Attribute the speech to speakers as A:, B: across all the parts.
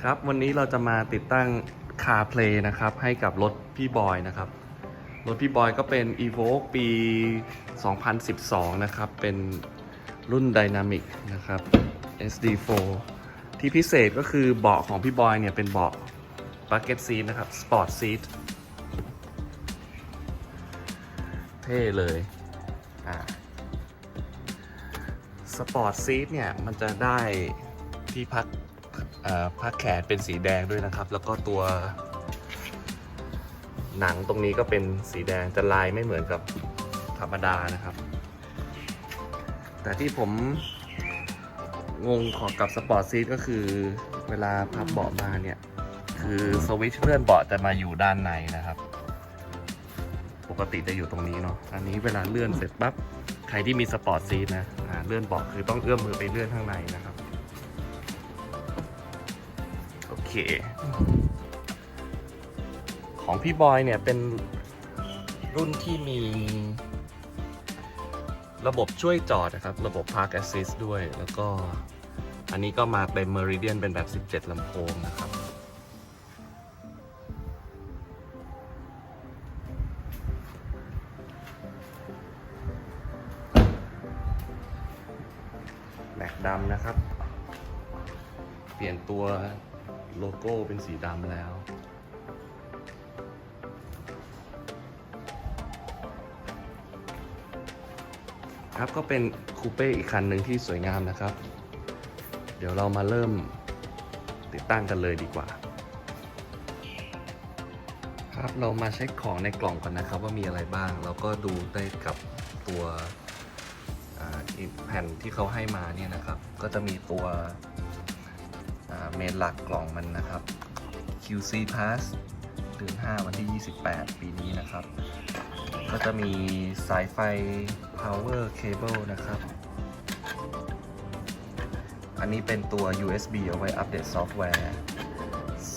A: ครับวันนี้เราจะมาติดตั้ง CarPlay นะครับให้กับรถพี่บอยนะครับรถพี่บอยก็เป็น Evoque ปี 2012 นะครับเป็นรุ่น Dynamic นะครับ SD4 ที่พิเศษก็คือเบาะของพี่บอยเนี่ยเป็นเบาะ Bucket Seat นะครับ Sport Seat เท่เลยSport Seat เนี่ยมันจะได้ที่พักแขนเป็นสีแดงด้วยนะครับแล้วก็ตัวหนังตรงนี้ก็เป็นสีแดงจะลายไม่เหมือนกับธรรมดานะครับแต่ที่ผมงงของกับสปอร์ตซีทก็คือเวลาพับเบาะมาเนี่ยคือสวิตช์เลื่อนเบาะจะมาอยู่ด้านในนะครับปกติจะอยู่ตรงนี้เนาะอันนี้เวลาเลื่อนเสร็จปั๊บใครที่มีสปอร์ตซีทนะเลื่อนเบาะคือต้องเอื้อมมือไปเลื่อนข้างในนะครับโอเคของพี่บอยเนี่ยเป็นรุ่นที่มีระบบช่วยจอดนะครับระบบ Park Assist ด้วยแล้วก็อันนี้ก็มาเต็ม Meridian เป็นแบบ17ลำโพงนะครับแม็กดำนะครับเปลี่ยนตัวโลโก้เป็นสีดำแล้วครับก็เป็นคูเป้อีกคันหนึ่งที่สวยงามนะครับเดี๋ยวเรามาเริ่มติดตั้งกันเลยดีกว่าครับเรามาเช็คของในกล่องก่อนนะครับว่ามีอะไรบ้างแล้วก็ดูได้กับตัวแผ่นที่เขาให้มาเนี่ยนะครับก็จะมีตัวเมนหลักกล่องมันนะครับ QC Pass เดือน5วันที่ 28 ปีนี้นะครับก็จะมีสายไฟ power cable นะครับอันนี้เป็นตัว USB เอาไว้อัปเดตซอฟต์แวร์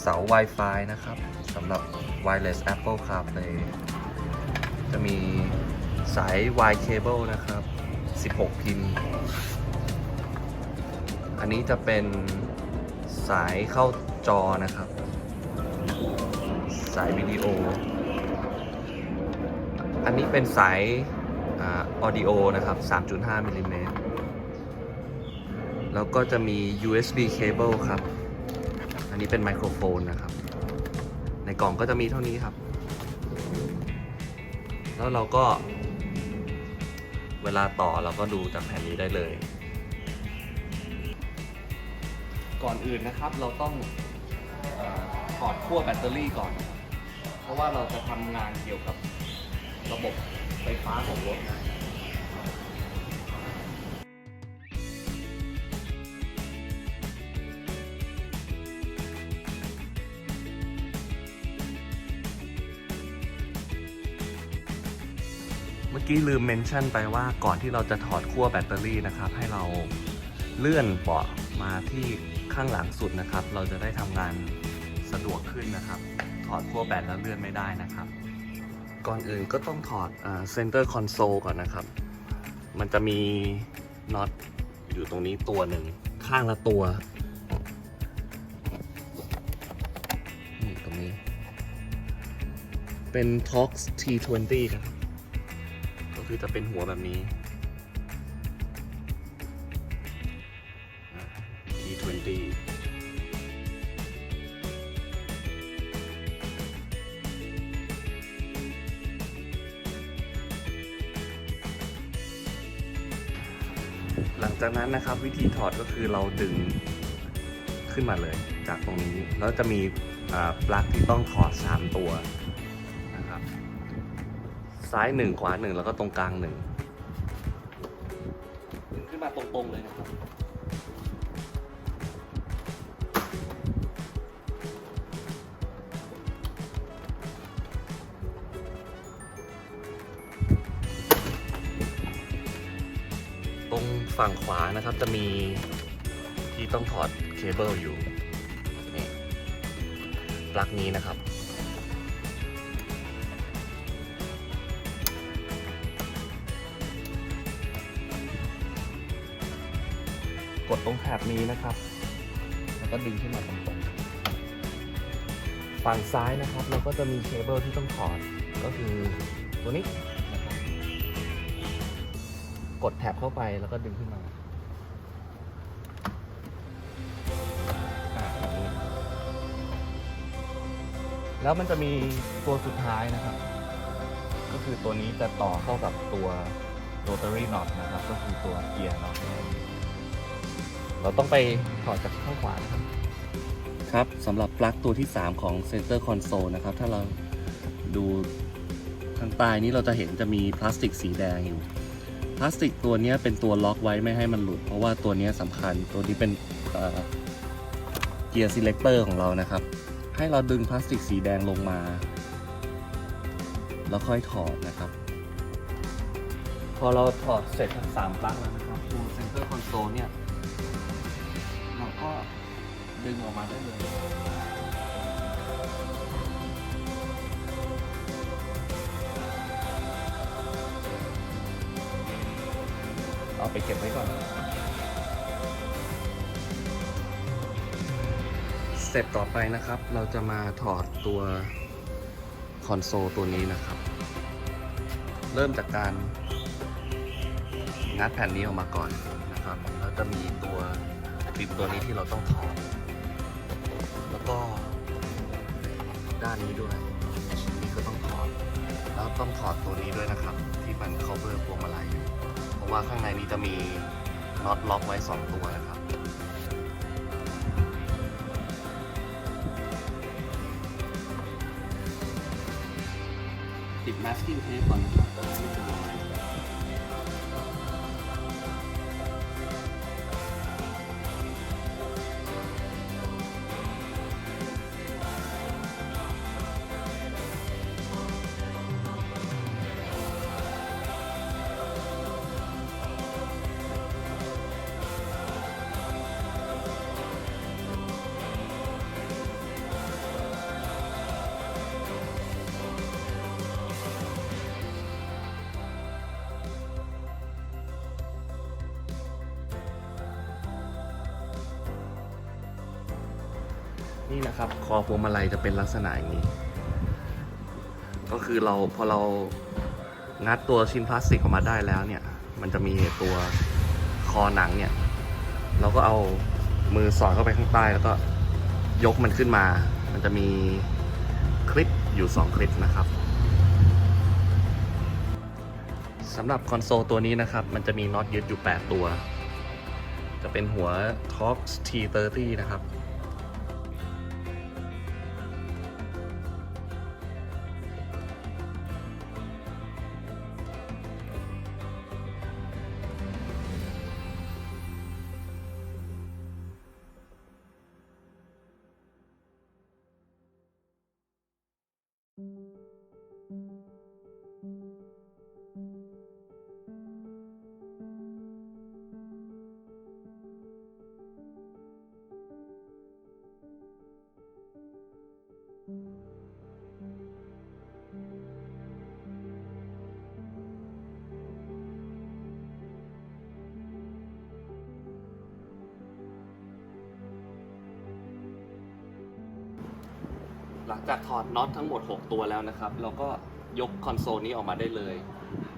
A: เสา Wi-Fi นะครับสำหรับ wireless Apple CarPlay จะมีสาย Y cable นะครับ16 พินอันนี้จะเป็นสายเข้าจอนะครับสายวิดีโออันนี้เป็นสายaudio นะครับ 3.5 มิลลิเมตรแล้วก็จะมี USB cable ครับอันนี้เป็นไมโครโฟนนะครับในกล่องก็จะมีเท่านี้ครับแล้วเราก็เวลาต่อเราก็ดูจากแผ่นนี้ได้เลยก่อนอื่นนะครับเราต้องถอดขั้วแบตเตอรี่ก่อนเพราะว่าเราจะทำงานเกี่ยวกับระบบไฟฟ้าของรถนะเมื่อกี้ลืมเมนชั่นไปว่าก่อนที่เราจะถอดขั้วแบตเตอรี่นะครับให้เราเลื่อนเบาะมาที่ข้างหลังสุดนะครับเราจะได้ทำงานสะดวกขึ้นนะครับถอดขั้วแบตแล้วเลื่อนไม่ได้นะครับก่อนอื่นก็ต้องถอดcenter console ก่อนนะครับมันจะมีน็อตอยู่ตรงนี้ตัวหนึ่งข้างละตัวนี่ตรงนี้เป็น Torx T20 ครับก็คือจะเป็นหัวแบบนี้ T20หลังจากนั้นนะครับวิธีถอดก็คือเราดึงขึ้นมาเลยจากตรงนี้แล้วจะมีปลั๊กที่ต้องถอด3ตัวนะครับซ้าย1ขวา1แล้วก็ตรงกลาง1ดึงขึ้นมาตรงๆเลยนะครับตรงฝั่งขวานะครับจะมีที่ต้องถอดเคเบิลอยู่นี่ปลั๊กนี้นะครับกดตรงแถบนี้นะครับแล้วก็ดึงขึ้นมาตรงๆ ฝั่งซ้ายนะครับเราก็จะมีเคเบิลที่ต้องถอดก็คือตัวนี้นะครับกดแท็บเข้าไปแล้วก็ดึงขึ้นมาแบบนี้แล้วมันจะมีตัวสุดท้ายนะครับก็คือตัวนี้จะต่อเข้ากับตัว rotary knot นะครับก็คือตัวเกียร์น็อตเราต้องไปถอดจากข้างขวานะครับครับสำหรับปลั๊กตัวที่ 3 ของ Center Console นะครับถ้าเราดูทางใต้นี้เราจะเห็นจะมีพลาสติกสีแดงอยู่พลาสติกตัวนี้เป็นตัวล็อกไว้ไม่ให้มันหลุดเพราะว่าตัวนี้สำคัญตัวนี้เป็นเกียร์ selector ของเรานะครับให้เราดึงพลาสติกสีแดงลงมาแล้วค่อยถอดนะครับพอเราถอดเสร็จทั้ง3ปลั๊กแล้วนะครับตัว Center Console เนี่ยเราก็ดึงออกมาได้เลยเอาไปเก็บไว้ก่อนสเต็ปต่อไปนะครับเราจะมาถอดตัวคอนโซลตัวนี้นะครับเริ่มจากการงัดแผ่นนี้ออกมาก่อนนะครับแล้วจะมีตัวคลิปตัวนี้ที่เราต้องถอดแล้วก็ด้านนี้ด้วยชิ้นนี้ก็ต้องถอดแล้วต้องถอดตัวนี้ด้วยนะครับที่มัน cover พวงมาลัยเพราะว่าข้างในนี้จะมีน็อตล็อกไว้2ตัวนะครับติด masking tape ก่อนนะครับนี่นะครับคอพวงมาลัยจะเป็นลักษณะอย่างนี้ก็คือพอเรางัดตัวชิ้นพลาสติกออกมาได้แล้วเนี่ยมันจะมีตัวคอหนังเนี่ยเราก็เอามือสอดเข้าไปข้างใต้แล้วก็ยกมันขึ้นมามันจะมีคลิปอยู่2คลิปนะครับสำหรับคอนโซลตัวนี้นะครับมันจะมีน็อตยึดอยู่8ตัวจะเป็นหัว Torx T30 นะครับหลังจากถอดน็อตทั้งหมด6ตัวแล้วนะครับเราก็ยกคอนโซลนี้ออกมาได้เลย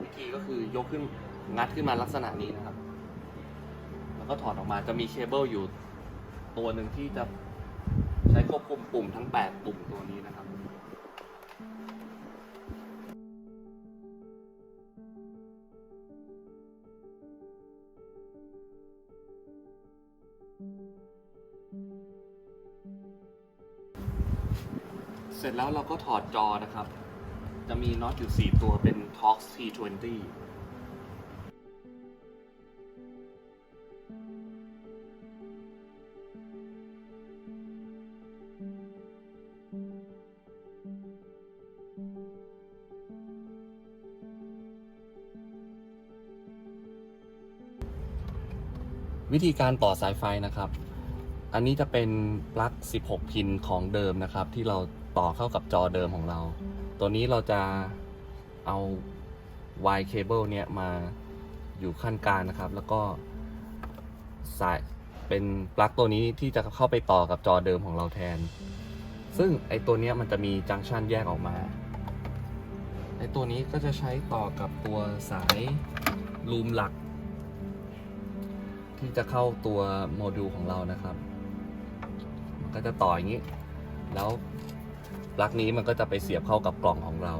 A: วิธีก็คือยกขึ้นงัดขึ้นมาลักษณะนี้นะครับแล้วก็ถอดออกมาจะมีเคเบิลอยู่ตัวหนึ่งที่จะใช้ควบคุมปุ่มทั้ง8ปุ่มตัวนี้นะครับเสร็จแล้วเราก็ถอดจอนะครับจะมีน็อตอยู่4ตัวเป็น Torx T20วิธีการต่อสายไฟนะครับอันนี้จะเป็นปลั๊ก16พินของเดิมนะครับที่เราต่อเข้ากับจอเดิมของเราตัวนี้เราจะเอา Y cable เนี่ยมาอยู่ขั้นกลางนะครับแล้วก็สายเป็นปลั๊กตัวนี้ที่จะเข้าไปต่อกับจอเดิมของเราแทน ซึ่งไอตัวเนี้ยมันจะมีจังชันแยกออกมาไอตัวนี้ก็จะใช้ต่อกับตัวสายลูมหลักที่จะเข้าตัวโมดูลของเรานะครับมันก็จะต่ออย่างนี้แล้วปลั๊กนี้มันก็จะไปเสียบเข้ากับกล่องของเรา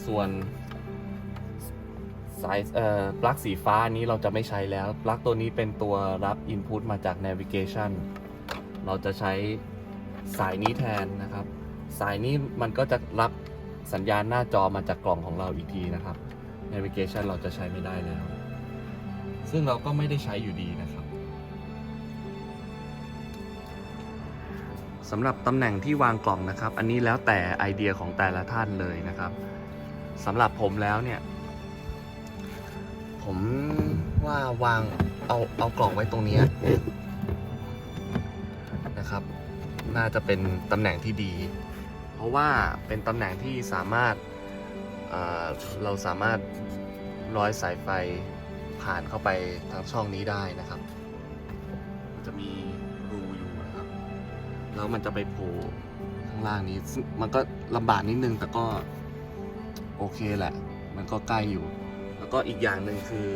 A: ส่วนสายปลั๊กสีฟ้านี้เราจะไม่ใช้แล้วปลั๊กตัวนี้เป็นตัวรับ Input มาจาก Navigation เราจะใช้สายนี้แทนนะครับสายนี้มันก็จะรับสัญญาณหน้าจอมาจากกล่องของเราอีกทีนะครับ Navigation เราจะใช้ไม่ได้แล้วซึ่งเราก็ไม่ได้ใช้อยู่ดีนะครับสำหรับตำแหน่งที่วางกล่องนะครับอันนี้แล้วแต่ไอเดียของแต่ละท่านเลยนะครับสำหรับผมแล้วเนี่ยผมว่าวางเอากล่องไว้ตรงนี้นะครับน่าจะเป็นตำแหน่งที่ดีเพราะว่าเป็นตำแหน่งที่สามารถเราสามารถร้อยสายไฟผ่านเข้าไปทางช่องนี้ได้นะครับจะมีรูอยู่นะครับแล้วมันจะไปโผล่ข้างล่างนี้มันก็ลำบากนิดนึงแต่ก็โอเคแหละมันก็ใกล้อยู่แล้วก็อีกอย่างหนึ่งคือ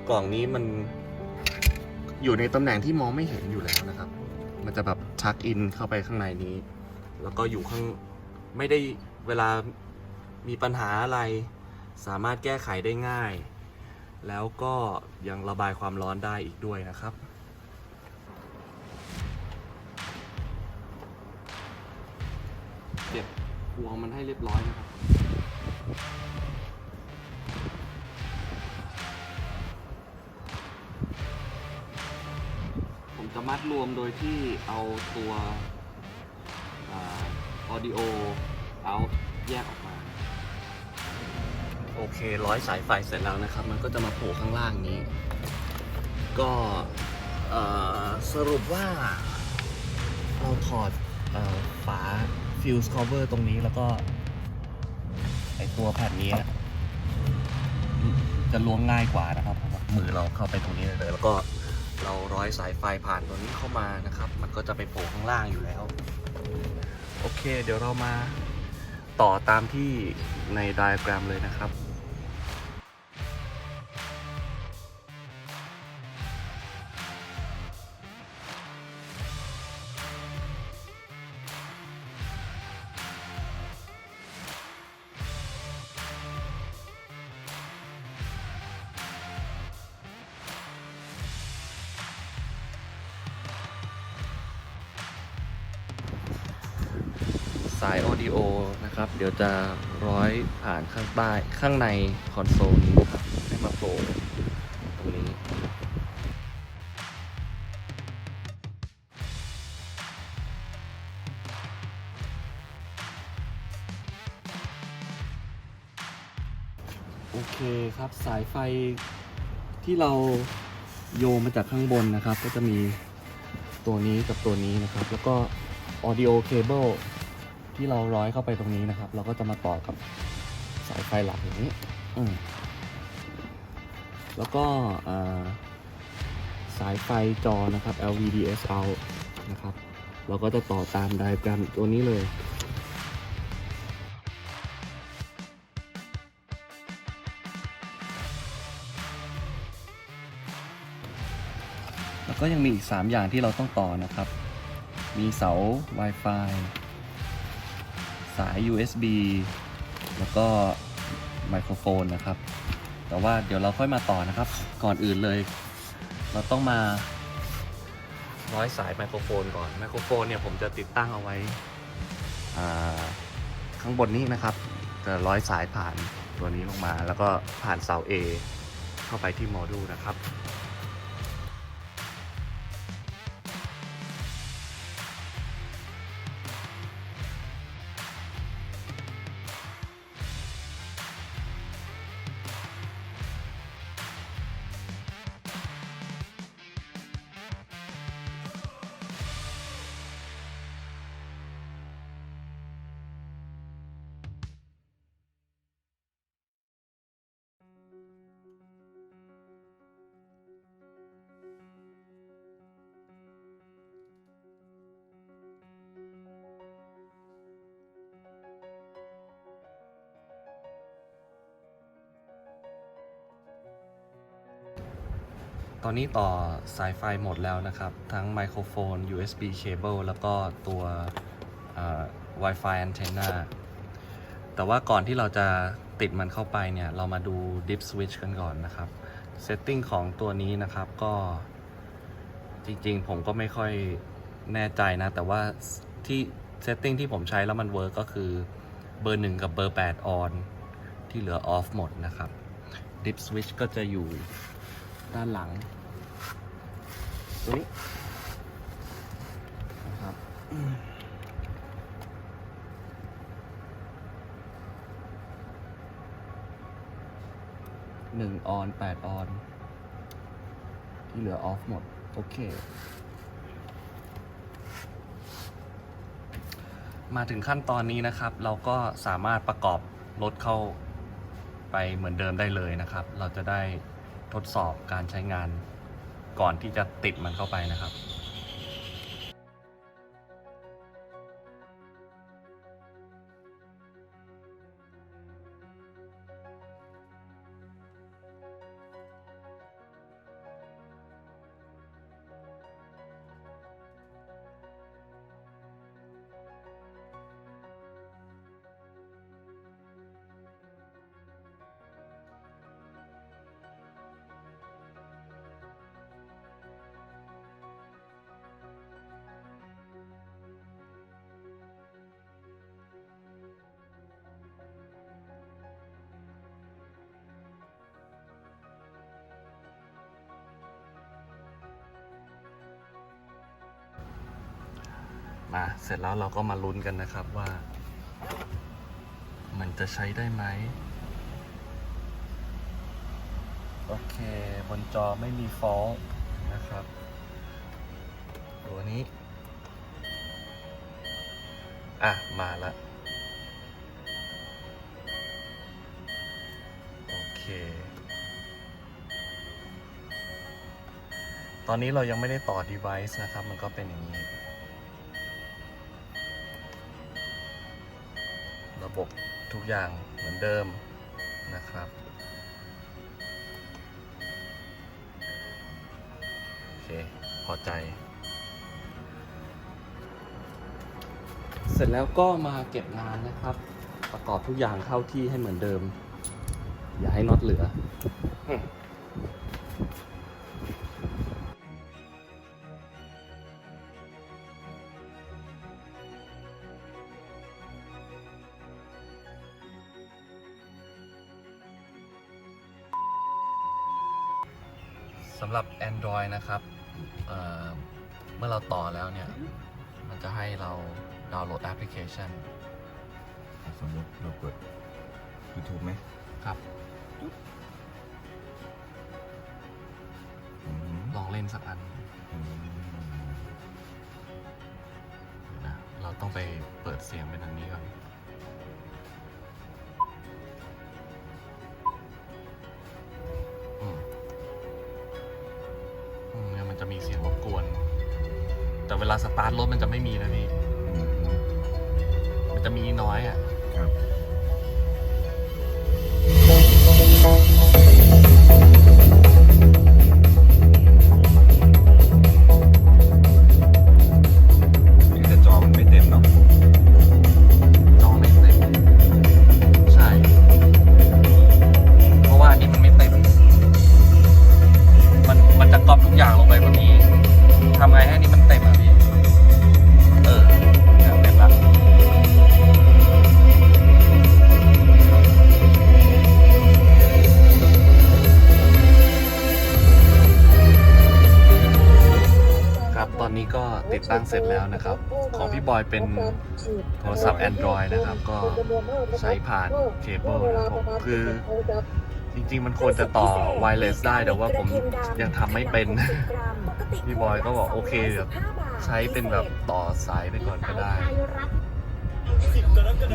A: กล่องนี้มันอยู่ในตำแหน่งที่มองไม่เห็นอยู่แล้วนะครับมันจะแบบชักอินเข้าไปข้างในนี้แล้วก็อยู่ข้างไม่ได้เวลามีปัญหาอะไรสามารถแก้ไขได้ง่ายแล้วก็ยังระบายความร้อนได้อีกด้วยนะครับเก็บพวงมันให้เรียบร้อยนะครับผมจะมัดรวมโดยที่เอาตัวaudio out แยกออกมาโอเคร้อยสายไฟเสร็จแล้วนะครับมันก็จะมาโผล่ข้างล่างนี้ก็สรุปว่าเราถอดฝา fuse cover ตรงนี้แล้วก็ไอตัวแผ่นนี้จะล้วงง่ายกว่านะครับเพราะว่ามือเราเข้าไปตรงนี้เลยแล้วก็เราร้อยสายไฟผ่านตัวนี้เข้ามานะครับมันก็จะไปโผล่ข้างล่างอยู่แล้วโอเคเดี๋ยวเรามาต่อตามที่ในไดอะแกรมเลยนะครับสาย audio นะครับเดี๋ยวจะร้อยผ่านข้างใต้ข้างในคอนโซลนี้ครับให้มาโผล่ตรงนี้โอเคครับสายไฟที่เราโยงมาจากข้างบนนะครับก็จะมีตัวนี้กับตัวนี้นะครับแล้วก็ audio cable ที่เราร้อยเข้าไปตรงนี้นะครับเราก็จะมาต่อกับสายไฟหลักอย่างนี้แล้วก็สายไฟจอนะครับ LVDS out นะครับเราก็จะต่อตามไดอะแกรมตัวนี้เลยแล้วก็ยังมีอีก3อย่างที่เราต้องต่อนะครับมีเสา Wi-Fi สาย USB แล้วก็ไมโครโฟนนะครับแต่ว่าเดี๋ยวเราค่อยมาต่อนะครับก่อนอื่นเลยเราต้องมาร้อยสายไมโครโฟนก่อนไมโครโฟนเนี่ยผมจะติดตั้งเอาไว้ข้างบนนี้นะครับจะร้อยสายผ่านตัวนี้ลงมาแล้วก็ผ่านเสา A เข้าไปที่โมดูลนะครับ ตอนนี้ต่อสายไฟหมดแล้วนะครับ ทั้งไมโครโฟน USB cable แล้วก็ตัว Wi-Fi antenna แต่ว่าก่อนที่เราจะติดมันเข้าไปเนี่ย เรามาดู dip switch กันก่อนนะครับ setting ของตัวนี้นะครับก็จริงๆผมก็ไม่ค่อยแน่ใจนะ แต่ว่าที่ setting ที่ผมใช้แล้วมันเวิร์กก็คือเบอร์ 1 กับเบอร์ 8 on ที่เหลือ off หมดนะครับ dip switch ก็จะอยู่ด้านหลังตัวนี้นะครับ1 on 8 on ที่เหลือ off หมดโอเคมาถึงขั้นตอนนี้นะครับเราก็สามารถประกอบรถเข้าไปเหมือนเดิมได้เลยนะครับเราจะได้ทดสอบการใช้งานก่อนที่จะติดมันเข้าไปนะครับมาเสร็จแล้วเราก็มาลุ้นกันนะครับว่ามันจะใช้ได้ไหมโอเคบนจอไม่มีฟอลต์นะครับตัวนี้มาละโอเคตอนนี้เรายังไม่ได้ต่อ device นะครับมันก็เป็นอย่างนี้ระบบทุกอย่างเหมือนเดิมนะครับโอเคพอใจเสร็จแล้วก็มาเก็บงานนะครับประกอบทุกอย่างเข้าที่ให้เหมือนเดิมอย่าให้น็อตเหลือสำหรับ Android นะครับเมื่อเราต่อแล้วเนี่ยมันจะให้เราดาวน์โหลดแอปพลิเคชัน
B: สมมติเราเปิด YouTube ไหม
A: ครับลองเล่นสักอันนะเราต้องไปเปิดเสียงเป็นอันนี้ก่อนเนี่ยมันจะมีเสียงรบกวนแต่เวลาสตาร์ทรถมันจะไม่มีนะพี่มันจะมีน้อยอ่ะ
B: แต่จอมันไม่เต็มเนาะ
A: จอไม่เต็มใช่เพราะว่านี่มันไม่เต็มมันจะก๊อปทุกอย่างลงไปบนนี้ทำไงให้นี่มันเต็มอ่ะพี่เต็มละครับตอนนี้ก็ติดตั้งเสร็จแล้วนะครับของพี่บอยเป็นโทรศัพท์ Android นะครับก็ใช้ผ่านเคเบิลนะครับคือจริงๆมันควรจะต่อไวเลสได้แต่ว่าผมยังทำไม่เป็นพี่บอยก็บอกโอเคเดี๋ยวใช้เป็นแบบต่อสายไปก่อนก็ได้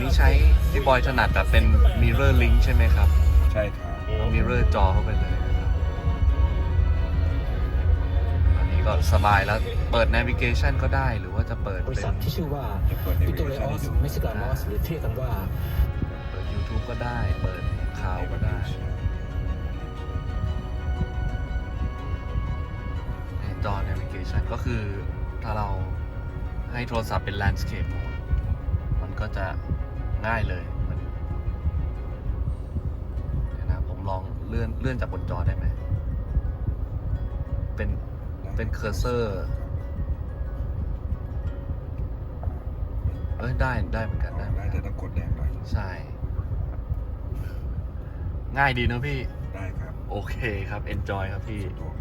A: นี่ใช้พี่บอยถนัดแบบเป็น Mirror Link ใช่ไหมครับ
B: ใช่ครับ
A: เอา Mirror จอเข้าไปเลยนะครับอันนี้ก็สบายแล้วเปิด Navigation ก็ได้หรือว่าจะเปิด
C: บริษัทที่ชื่อว่าวิโตเรอสเม็กซิกานอสหรือเรียกกันว่า
A: เปิด YouTube ก็ได้เปิดข่าวก็ได้ navigation ก็คือถ้าเราให้โทรศัพท์เป็น landscape mode มันก็จะง่ายเลยมันเดี๋ยวนะผมลองเลื่อนจากบนจอได้ไหม เป็นเคอร์เซอร์ ได้เหมือนกัน
B: ได้แต่ต้องกดแรงหน่อย
A: ใช่ ง่ายดีนะพี่
B: ได้ครับ
A: โอเคครับ enjoy ครับพี่
B: สะดวก